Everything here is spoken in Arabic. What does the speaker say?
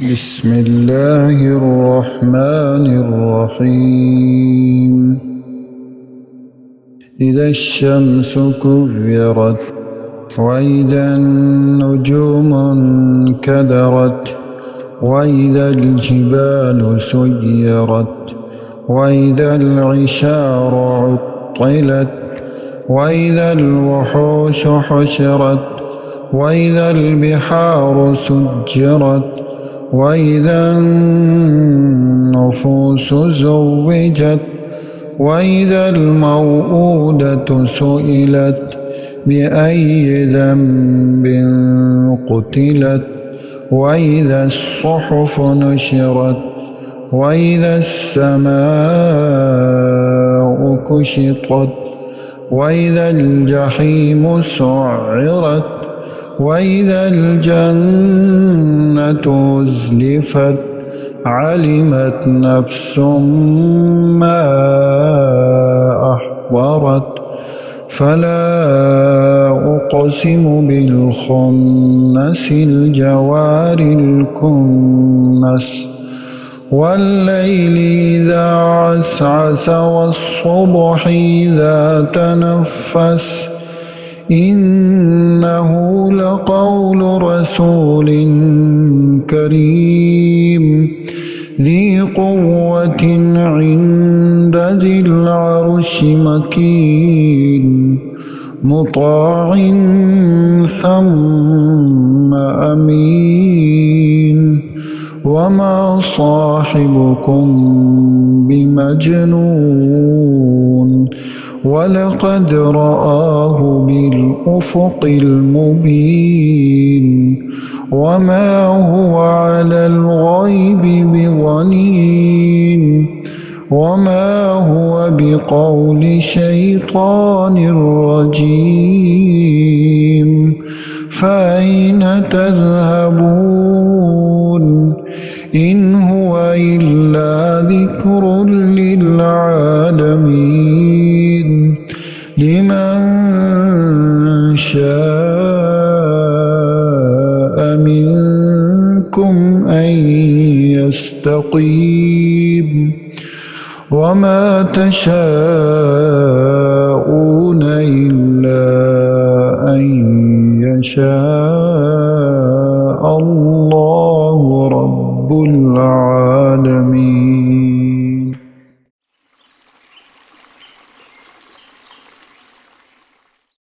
بسم الله الرحمن الرحيم. إذا الشمس كورت وإذا النجوم انكدرت وإذا الجبال سيرت وإذا العشار عطلت وإذا الوحوش حشرت وإذا البحار سجرت وإذا النفوس زوجت وإذا الموءودة سئلت بأي ذنب قتلت وإذا الصحف نشرت وإذا السماء كشطت وإذا الجحيم سعرت وإذا الجنة أزلفت علمت نفس ما أحضرت فلا أقسم بالخنس الجوار الكنس والليل إذا عسعس والصبح إذا تنفس إنه لقول رسول كريم ذي قوة عند ذي العرش مكين مطاع ثم أمين وما صاحبكم بمجنون ولقد رآه بالأفق المبين وما هو على الغيب بضنين وما هو بقول شيطان رجيم فأين تذهبون إن هو إلا ذكر للعالمين لمن شاء منكم أن يستقيم وما تشاءون إلا أن يشاء الله رب العالمين.